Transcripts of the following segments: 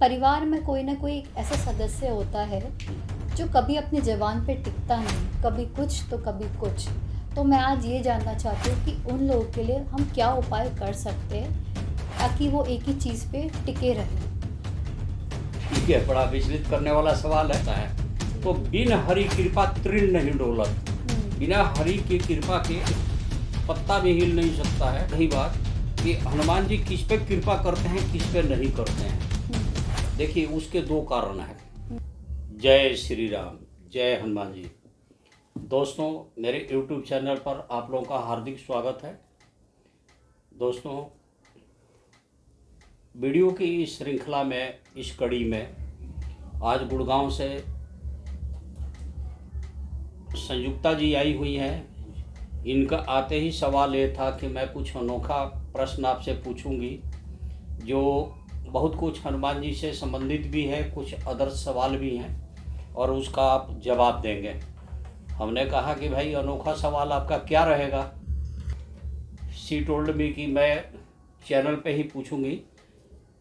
परिवार में कोई ना कोई एक ऐसा सदस्य होता है जो कभी अपनी ज़बान पे टिकता नहीं, कभी कुछ तो कभी कुछ। तो मैं आज ये जानना चाहती हूँ कि उन लोगों के लिए हम क्या उपाय कर सकते हैं ताकि वो एक ही चीज़ पे टिके रहें। ठीक है, बड़ा विचलित करने वाला सवाल है। तो बिन हरि कृपा तृण नहीं डोलत, बिना हरि की कृपा के पत्ता भी हिल नहीं सकता है। रही बात कि हनुमान जी किस पे कृपा करते हैं, किस पे नहीं करते हैं, देखिए उसके दो कारण हैं। जय श्री राम, जय हनुमान जी। दोस्तों, मेरे YouTube चैनल पर आप लोगों का हार्दिक स्वागत है। दोस्तों, वीडियो की इस श्रृंखला में, इस कड़ी में आज गुड़गांव से संयुक्ता जी आई हुई हैं। इनका आते ही सवाल ये था कि मैं कुछ अनोखा प्रश्न आपसे पूछूंगी जो बहुत कुछ हनुमान जी से संबंधित भी है, कुछ अदर सवाल भी हैं और उसका आप जवाब देंगे। हमने कहा कि भाई अनोखा सवाल आपका क्या रहेगा। शी टोल्ड मी कि मैं चैनल पे ही पूछूंगी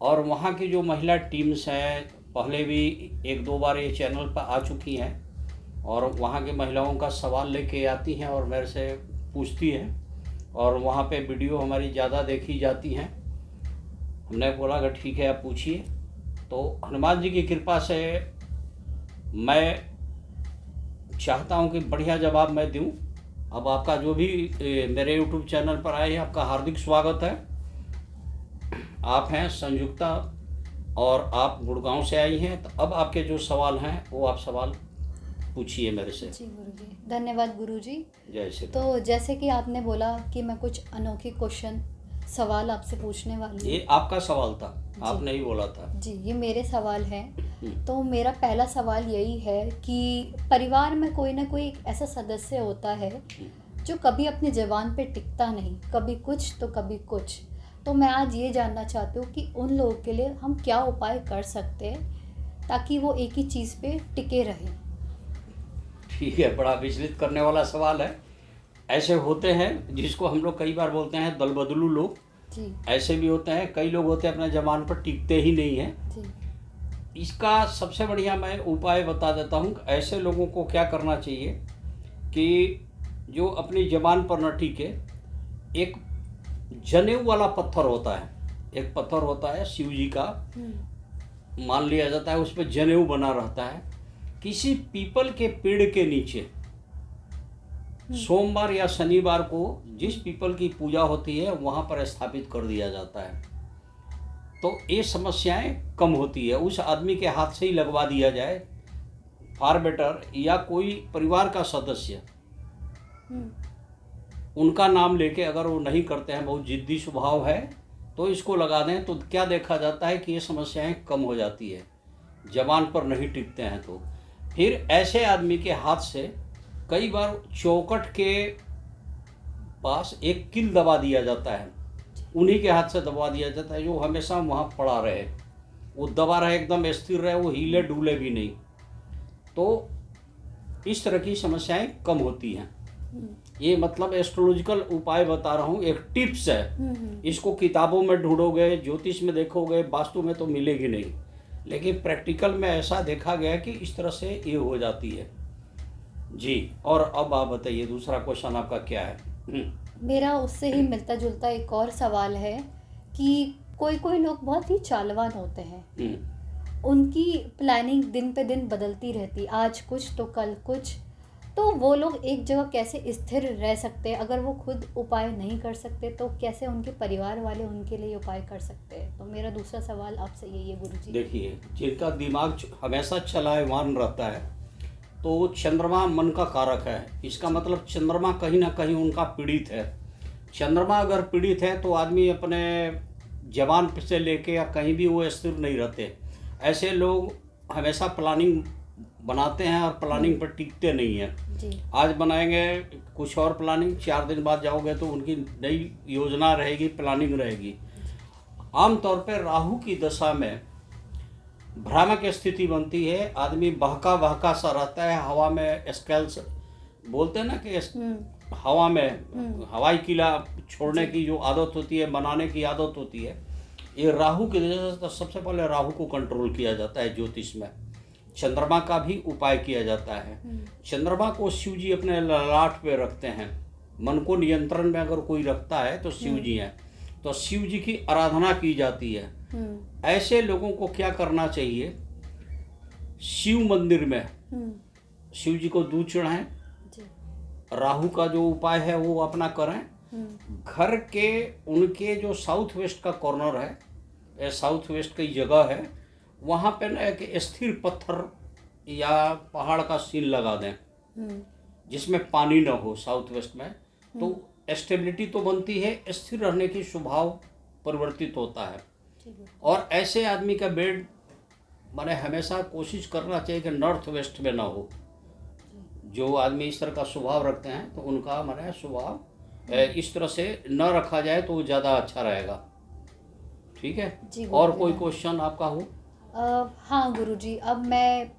और वहाँ की जो महिला टीम्स हैं, पहले भी एक दो बार ये चैनल पर आ चुकी हैं और वहाँ की महिलाओं का सवाल लेके आती हैं और मेरे से पूछती हैं और वहाँ पे वीडियो हमारी ज़्यादा देखी जाती हैं। हमने बोला कि ठीक है, आप पूछिए। तो हनुमान जी की कृपा से मैं चाहता हूँ कि बढ़िया जवाब मैं दूँ। अब आपका जो भी मेरे YouTube चैनल पर आए हैं, आपका हार्दिक स्वागत है। आप हैं संयुक्ता और आप गुड़गांव से आई हैं, तो अब आपके जो सवाल हैं वो आप सवाल पूछिए मेरे से। जी गुरुजी, धन्यवाद गुरुजी। जय श्री राम। तो जैसे कि आपने बोला कि मैं कुछ अनोखी क्वेश्चन सवाल आपसे पूछने वाली हूँ। ये आपका सवाल था, आपने ही बोला था। जी, ये मेरे सवाल हैं। तो मेरा पहला सवाल यही है कि परिवार में कोई ना कोई एक ऐसा सदस्य होता है जो कभी अपनी ज़बान पे टिकता नहीं, कभी कुछ तो कभी कुछ। तो मैं आज ये जानना चाहती हूँ कि उन लोगों के लिए हम क्या उपाय कर सकते हैं ताकि वो एक ही चीज़ पे टिके रहें। ठीक है, बड़ा विचलित करने वाला सवाल है। ऐसे होते हैं जिसको हम लोग कई बार बोलते हैं दल बदलू लोग। जी ऐसे भी होते हैं, कई लोग होते हैं अपने ज़बान पर टिकते ही नहीं हैं। जी। इसका सबसे बढ़िया मैं उपाय बता देता हूँ। ऐसे लोगों को क्या करना चाहिए कि जो अपनी ज़बान पर न टिके, एक जनेऊ वाला पत्थर होता है, एक पत्थर होता है शिव जी का, मान लिया जाता है उस पर जनेऊ बना रहता है। किसी पीपल के पेड़ के नीचे सोमवार या शनिवार को जिस पीपल की पूजा होती है वहाँ पर स्थापित कर दिया जाता है, तो ये समस्याएं कम होती है। उस आदमी के हाथ से ही लगवा दिया जाए, फार बेटर। या कोई परिवार का सदस्य उनका नाम लेके, अगर वो नहीं करते हैं, बहुत जिद्दी स्वभाव है, तो इसको लगा दें। तो क्या देखा जाता है कि ये समस्याएं कम हो जाती है, जबान पर नहीं टिकते हैं। तो फिर ऐसे आदमी के हाथ से कई बार चौखट के पास एक किल दबा दिया जाता है, उन्हीं के हाथ से दबा दिया जाता है, जो हमेशा वहाँ पड़ा रहे, वो दबा रहे, एकदम स्थिर रहे, वो हिले डुले भी नहीं। तो इस तरह की समस्याएं कम होती हैं। ये मतलब एस्ट्रोलॉजिकल उपाय बता रहा हूँ, एक टिप्स है। इसको किताबों में ढूंढोगे, ज्योतिष में देखोगे, वास्तु में तो मिलेगी नहीं, लेकिन प्रैक्टिकल में ऐसा देखा गया कि इस तरह से ये हो जाती है जी। और अब आप बताइए, दूसरा क्वेश्चन आपका क्या है? मेरा उससे ही मिलता जुलता एक और सवाल है कि कोई कोई लोग बहुत ही चालवान होते हैं, उनकी प्लानिंग दिन पे दिन बदलती रहती, आज कुछ तो कल कुछ। तो वो लोग एक जगह कैसे स्थिर रह सकते हैं? अगर वो खुद उपाय नहीं कर सकते तो कैसे उनके परिवार वाले उनके लिए उपाय कर सकते हैं? तो मेरा दूसरा सवाल आपसे यही है गुरुजी। देखिए, जिनका दिमाग हमेशा चलायमान रहता है, तो चंद्रमा मन का कारक है। इसका मतलब चंद्रमा कहीं ना कहीं उनका पीड़ित है। चंद्रमा अगर पीड़ित है तो आदमी अपने जबान से लेके या कहीं भी वो स्थिर नहीं रहते। ऐसे लोग हमेशा प्लानिंग बनाते हैं और प्लानिंग पर टिकते नहीं हैं। जी। आज बनाएंगे कुछ और प्लानिंग, 4 दिन बाद जाओगे तो उनकी नई योजना रहेगी, प्लानिंग रहेगी। आमतौर पर राहु की दशा में भ्रामक स्थिति बनती है, आदमी बहका बहका सा रहता है, हवा में स्केल्स बोलते हैं ना कि हवा में हवाई किला छोड़ने की जो आदत होती है, बनाने की आदत होती है, ये राहु की वजह से तो सबसे पहले राहु को कंट्रोल किया जाता है ज्योतिष में। चंद्रमा का भी उपाय किया जाता है। चंद्रमा को शिव जी अपने ललाट पे रखते हैं। मन को नियंत्रण में अगर कोई रखता है तो शिव जी हैं, तो शिव जी की आराधना की जाती है। ऐसे लोगों को क्या करना चाहिए, शिव मंदिर में शिव जी को दूध चढ़ाएं, राहु का जो उपाय है वो अपना करें। घर के उनके जो साउथ वेस्ट का कॉर्नर है, साउथ वेस्ट की जगह है, वहाँ पे ना एक स्थिर पत्थर या पहाड़ का सीन लगा दें जिसमें पानी ना हो साउथ वेस्ट में, तो स्टेबिलिटी तो बनती है, स्थिर रहने की स्वभाव परिवर्तित होता है। और ऐसे आदमी का बेड मैंने हमेशा कोशिश करना चाहिए कि नॉर्थ वेस्ट में ना हो। जो आदमी इस तरह का स्वभाव रखते हैं तो उनका मैंने स्वभाव इस तरह से न रखा जाए तो ज़्यादा अच्छा रहेगा। ठीक है, और कोई क्वेश्चन आपका हो? हाँ गुरुजी, अब मैं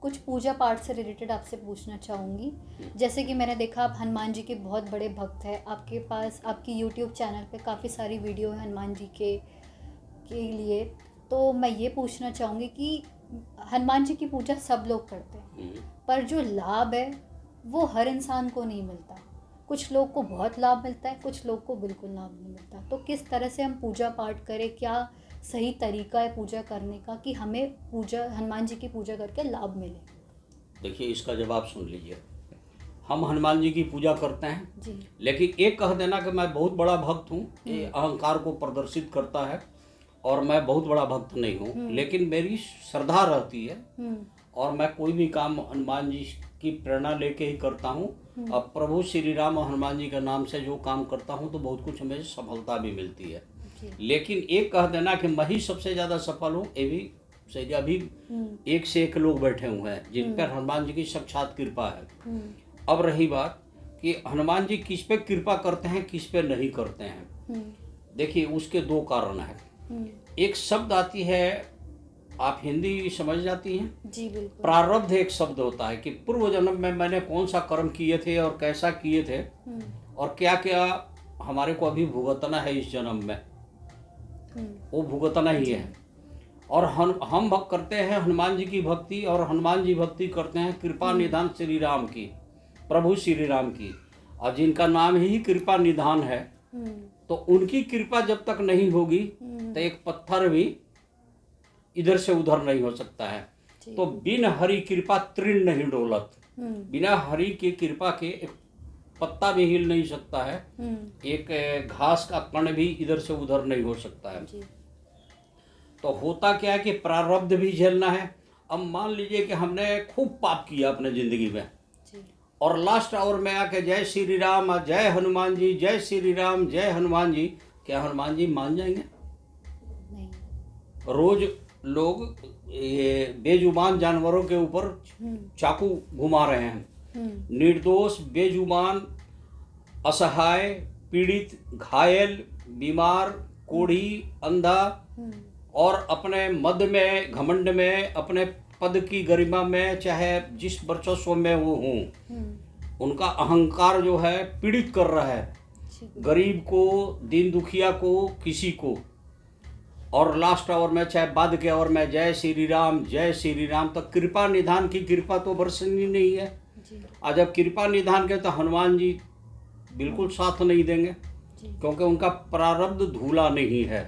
कुछ पूजा पाठ से रिलेटेड आपसे पूछना चाहूँगी। जैसे कि मैंने देखा आप हनुमान जी के बहुत बड़े भक्त हैं, आपके पास आपकी यूट्यूब चैनल पे काफ़ी सारी वीडियो है हनुमान जी के लिए। तो मैं ये पूछना चाहूँगी कि हनुमान जी की पूजा सब लोग करते हैं, पर जो लाभ है वो हर इंसान को नहीं मिलता। कुछ लोग को बहुत लाभ मिलता है, कुछ लोग को बिल्कुल लाभ नहीं मिलता। तो किस तरह से हम पूजा पाठ करें, क्या सही तरीका है पूजा करने का कि हमें पूजा हनुमान जी की पूजा करके लाभ मिले? देखिए, इसका जवाब सुन लीजिए। हम हनुमान जी की पूजा करते हैं जी, लेकिन एक कह देना कि मैं बहुत बड़ा भक्त हूँ, ये अहंकार को प्रदर्शित करता है और मैं बहुत बड़ा भक्त नहीं हूँ। लेकिन मेरी श्रद्धा रहती है और मैं कोई भी काम हनुमान जी की प्रेरणा लेके ही करता हूँ। अब प्रभु श्री राम और हनुमान जी के नाम से जो काम करता हूँ तो बहुत कुछ हमें सफलता भी मिलती है। लेकिन एक कह देना कि मैं ही सबसे ज़्यादा सफल हूँ, ये भी सही। अभी एक से एक लोग बैठे हुए हैं जिन पर हनुमान जी की साक्षात कृपा है। अब रही बात कि हनुमान जी किस पे कृपा करते हैं, किस पे नहीं करते हैं। देखिए, उसके दो कारण हैं। एक शब्द आती है, आप हिंदी समझ जाती हैं? जी बिल्कुल। प्रारब्ध एक शब्द होता है कि पूर्व जन्म में मैंने कौन सा कर्म किए थे और कैसा किए थे और क्या क्या हमारे को अभी भुगतना है इस जन्म में, वो भुगतना ही है। और हम भक्त करते हैं हनुमान जी की भक्ति, और हनुमान जी भक्ति करते हैं कृपा निधान श्री राम की, प्रभु श्री राम की। और जिनका नाम ही कृपा निधान है तो उनकी कृपा जब तक नहीं होगी तो एक पत्थर भी इधर से उधर नहीं हो सकता है। तो बिन हरि कृपा तृण नहीं डोलत, बिना हरि की कृपा के एक पत्ता भी हिल नहीं सकता है, एक घास का कण भी इधर से उधर नहीं हो सकता है। तो होता क्या है कि प्रारब्ध भी झेलना है। अब मान लीजिए कि हमने खूब पाप किया अपने जिंदगी में और लास्ट आवर में आके जय श्री राम, जय हनुमान जी, जय श्री राम, जय हनुमान जी, क्या हनुमान जी मान जाएंगे? नहीं। रोज लोग ये बेजुबान जानवरों के ऊपर चाकू घुमा रहे हैं, निर्दोष, बेजुबान, असहाय, पीड़ित, घायल, बीमार, कोढ़ी, अंधा, और अपने मद में, घमंड में, अपने पद की गरिमा में, चाहे जिस वर्चस्व में वो हों, उनका अहंकार जो है पीड़ित कर रहा है गरीब को, दीन दुखिया को, किसी को। और लास्ट आवर में, चाहे बाद के आवर में, जय श्री राम, जय श्री राम। तो कृपा निधान की कृपा तो बरसनी नहीं है। और जब कृपा निधान के तो हनुमान जी बिल्कुल साथ नहीं देंगे क्योंकि उनका प्रारब्ध धूला नहीं है।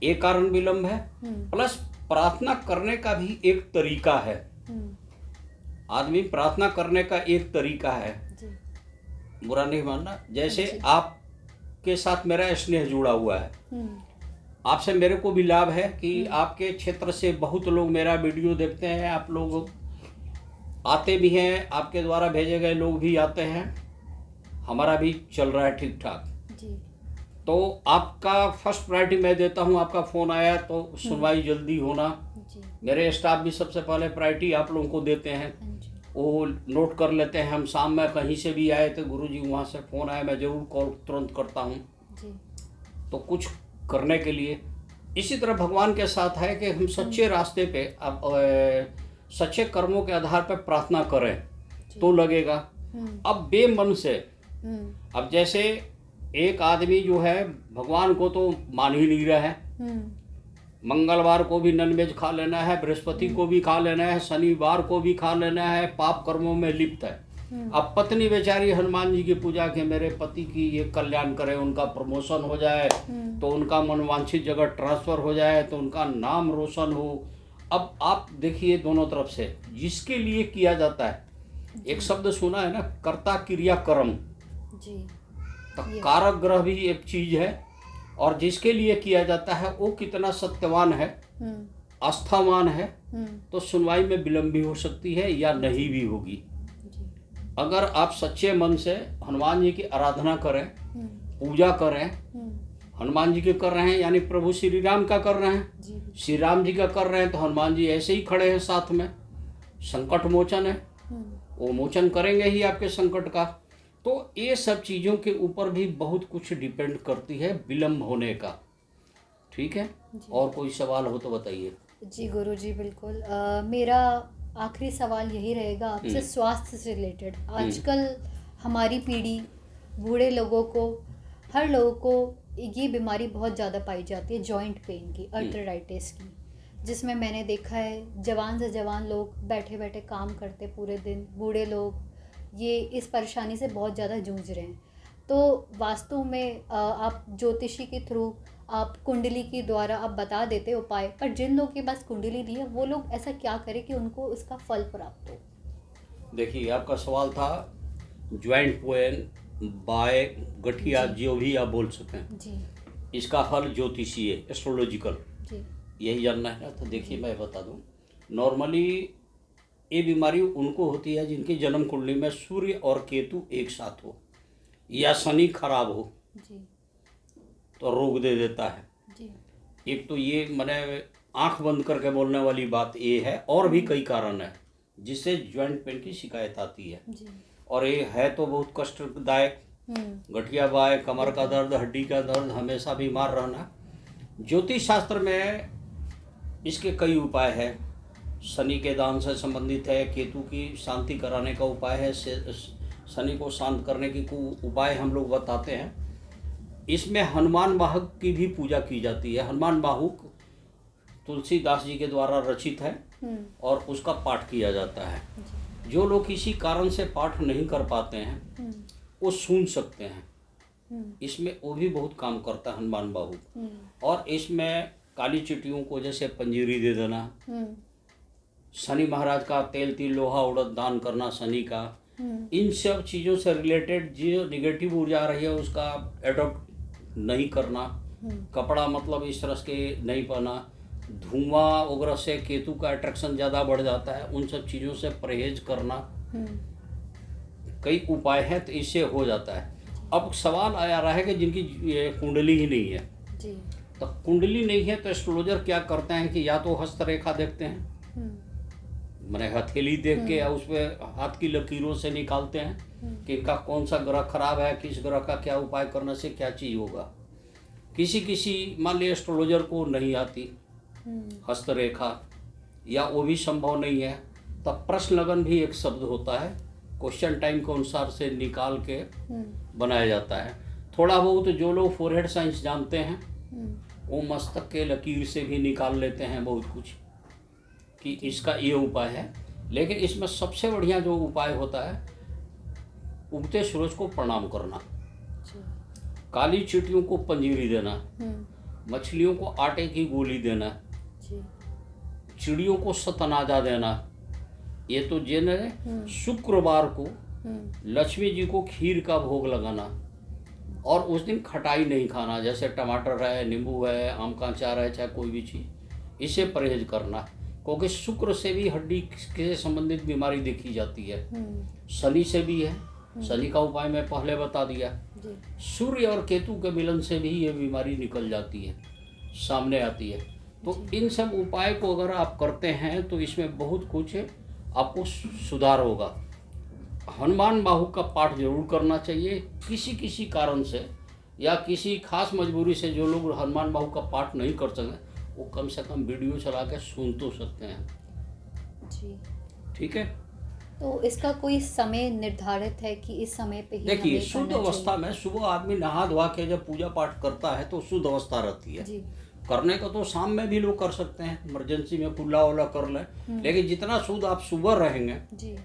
एक कारण विलंब है, प्लस प्रार्थना करने का भी एक तरीका है। आदमी प्रार्थना करने का एक तरीका है, बुरा नहीं मानना। जैसे आपके साथ मेरा स्नेह जुड़ा हुआ है, आपसे मेरे को भी लाभ है कि आपके क्षेत्र से बहुत लोग मेरा वीडियो देखते हैं, आप लोग आते भी हैं, आपके द्वारा भेजे गए लोग भी आते हैं, हमारा भी चल रहा है ठीक ठाक। तो आपका फर्स्ट प्रायोरिटी मैं देता हूं। आपका फ़ोन आया तो सुनवाई जल्दी होना। मेरे स्टाफ भी सबसे पहले प्रायोरिटी आप लोगों को देते हैं, वो नोट कर लेते हैं। हम शाम में कहीं से भी आए तो गुरुजी वहाँ से फ़ोन आया, मैं ज़रूर कॉल तुरंत करता हूँ। तो कुछ करने के लिए इसी तरह भगवान के साथ है कि हम सच्चे रास्ते पे, अब सच्चे कर्मों के आधार पर प्रार्थना करें तो लगेगा। अब बेमन से, अब जैसे एक आदमी जो है भगवान को तो मान ही नहीं रहा है, मंगलवार को भी नॉनवेज खा लेना है, बृहस्पति को भी खा लेना है, शनिवार को भी खा लेना है, पाप कर्मों में लिप्त है। अब पत्नी बेचारी हनुमान जी की पूजा के मेरे पति की ये कल्याण करे, उनका प्रमोशन हो जाए, तो उनका मनवांछित जगह ट्रांसफर हो जाए, तो उनका नाम रोशन हो। अब आप देखिए दोनों तरफ से जिसके लिए किया जाता है, एक शब्द सुना है ना, कर्ता क्रिया कर्म जी, तो कारक ग्रह भी एक चीज है, और जिसके लिए किया जाता है वो कितना सत्यवान है, आस्थावान है, तो सुनवाई में विलंब भी हो सकती है या नहीं भी होगी। अगर आप सच्चे मन से हनुमान जी की आराधना करें, पूजा करें, हनुमान जी के कर रहे हैं यानी प्रभु श्री राम का कर रहे हैं, श्री राम जी का कर रहे हैं, तो हनुमान जी ऐसे ही खड़े हैं साथ में, संकट मोचन है, वो मोचन करेंगे ही आपके संकट का। तो ये सब चीज़ों के ऊपर भी बहुत कुछ डिपेंड करती है विलम्ब होने का। ठीक है, और कोई सवाल हो तो बताइए। जी गुरु जी बिल्कुल। मेरा आखिरी सवाल यही रहेगा आपसे, स्वास्थ्य से रिलेटेड। आजकल हमारी पीढ़ी, बूढ़े लोगों को, हर लोगों को ये बीमारी बहुत ज़्यादा पाई जाती है, जॉइंट पेन की, आर्थराइटिस की, जिसमें मैंने देखा है जवान से जवान लोग बैठे बैठे काम करते पूरे दिन, बूढ़े लोग ये इस परेशानी से बहुत ज़्यादा जूझ रहे हैं। तो वास्तव में आप ज्योतिषी के थ्रू, आप कुंडली के द्वारा आप बता देते उपाय, पर जिन लोगों के पास कुंडली नहीं है वो लोग ऐसा क्या करें कि उनको उसका फल प्राप्त हो? देखिए, आपका सवाल था ज्वाइंट पेन, बाय, गठिया, जो भी आप बोल सकें जी, इसका हल ज्योतिषीय, एस्ट्रोलॉजिकल, यही जानना है ना। तो देखिए मैं बता दूं, नॉर्मली ये बीमारी उनको होती है जिनकी जन्म कुंडली में सूर्य और केतु एक साथ हो या शनि खराब हो जी, तो रोग दे देता है जी। एक तो ये मैंने आंख बंद करके बोलने वाली बात ये है, और भी कई कारण है जिससे ज्वाइंट पेन की शिकायत आती है जी। और ये है तो बहुत कष्टदायक। गठिया बाय, कमर का दर्द, हड्डी का दर्द, हमेशा बीमार रहना। ज्योतिष शास्त्र में इसके कई उपाय है। शनि के दान से संबंधित है, केतु की शांति कराने का उपाय है, शनि को शांत करने की उपाय हम लोग बताते हैं। इसमें हनुमान वाहक की भी पूजा की जाती है। हनुमान वाहुक तुलसीदास जी के द्वारा रचित है और उसका पाठ किया जाता है। जो लोग किसी कारण से पाठ नहीं कर पाते हैं वो सुन सकते हैं। इसमें वो भी बहुत काम करता है हनुमान वाहुक। और इसमें काली चिट्टियों को जैसे पंजीरी दे देना, शनि महाराज का तेल, तिल, लोहा, उड़द दान करना शनि का, इन सब चीज़ों से रिलेटेड जो निगेटिव ऊर्जा आ रही है उसका एडॉप्ट नहीं करना, कपड़ा मतलब इस तरह के नहीं पहना, धुआं वगैरह से केतु का अट्रैक्शन ज़्यादा बढ़ जाता है, उन सब चीज़ों से परहेज करना, कई उपाय हैं तो इससे हो जाता है। अब सवाल आ रहा है कि जिनकी कुंडली ही नहीं है जी, तो कुंडली नहीं है तो एस्ट्रोलॉजर क्या करते हैं कि या तो हस्तरेखा देखते हैं, मैंने हथेली देख के उस पर हाथ की लकीरों से निकालते हैं कि इनका कौन सा ग्रह खराब है, किस ग्रह का क्या उपाय करने से क्या चीज़ होगा। किसी मान लिया एस्ट्रोलॉजर को नहीं आती हस्तरेखा या वो भी संभव नहीं है, तब प्रश्न लगन भी एक शब्द होता है, क्वेश्चन टाइम के अनुसार से निकाल के बनाया जाता है। थोड़ा बहुत जो लोग फोरहेड साइंस जानते हैं वो मस्तक के लकीर से भी निकाल लेते हैं बहुत कुछ कि इसका ये उपाय है। लेकिन इसमें सबसे बढ़िया जो उपाय होता है, उगते सूरज को प्रणाम करना, काली चींटियों को पंजीरी देना, मछलियों को आटे की गोली देना, चिड़ियों को सतनाजा देना। ये तो जिन्हें शुक्रवार को लक्ष्मी जी को खीर का भोग लगाना और उस दिन खटाई नहीं खाना, जैसे टमाटर है, नींबू है, आम का अचार है, चाहे कोई भी चीज़, इससे परहेज करना। क्योंकि शुक्र से भी हड्डी से संबंधित बीमारी देखी जाती है, शनि से भी है, शनि का उपाय मैं पहले बता दिया। सूर्य और केतु के मिलन से भी ये बीमारी निकल जाती है, सामने आती है। तो इन सब उपाय को अगर आप करते हैं तो इसमें बहुत कुछ आपको सुधार होगा। हनुमान वाहुक का पाठ जरूर करना चाहिए। किसी कारण से या किसी खास मजबूरी से जो लोग हनुमान वाहुक का पाठ नहीं कर सकें वो कम से कम वीडियो चला के सुन तो सकते हैं जी। ठीक है, तो इसका कोई समय निर्धारित है कि इस समय पे ही देखिए, हमें शुद्ध करना अवस्था में सुबह आदमी नहा धोवा के जब पूजा पाठ करता है तो शुद्ध अवस्था रहती है। जी। करने को तो शाम में भी लोग कर सकते हैं, इमरजेंसी में कुल्ला वुल्ला कर लें, लेकिन जितना शुद्ध आप सुबह रहेंगे जी।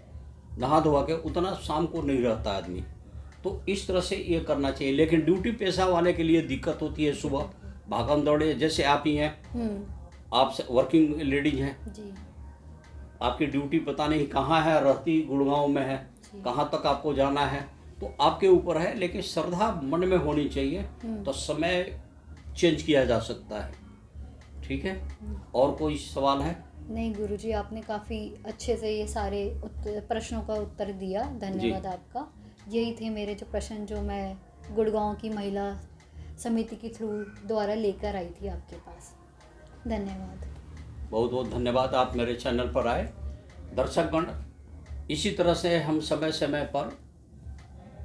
नहा धोवा के, उतना शाम को नहीं रहता आदमी। तो इस तरह से ये करना चाहिए। लेकिन ड्यूटी पेशा वाले के लिए दिक्कत होती है, सुबह भागम दौड़े, जैसे आप ही हैं, आप वर्किंग लेडीज हैं, जी। आपकी ड्यूटी पता नहीं कहाँ है, रहती गुड़गांव में है, कहाँ तक आपको जाना है, तो आपके ऊपर है। लेकिन श्रद्धा मन में होनी चाहिए, तो समय चेंज किया जा सकता है। ठीक है, और कोई सवाल है? नहीं गुरुजी, आपने काफ़ी अच्छे से ये सारे प्रश्नों का उत्तर दिया, धन्यवाद आपका। यही थे मेरे जो प्रश्न जो मैं गुड़गांव की महिला समिति के थ्रू द्वारा लेकर आई थी आपके पास। धन्यवाद। बहुत बहुत धन्यवाद, आप मेरे चैनल पर आए। दर्शकगण, इसी तरह से हम समय समय पर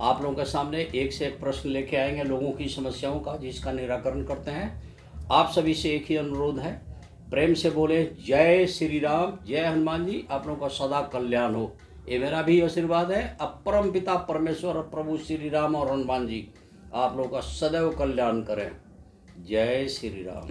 आप लोगों के सामने एक से एक प्रश्न लेके आएंगे, लोगों की समस्याओं का, जिसका निराकरण करते हैं। आप सभी से एक ही अनुरोध है, प्रेम से बोले जय श्री राम, जय हनुमान जी। आप लोगों का सदा कल्याण हो, ये मेरा भी आशीर्वाद है। अब परम पिता परमेश्वर प्रभु श्री राम और हनुमान जी आप लोगों का सदैव कल्याण करें। जय श्री राम।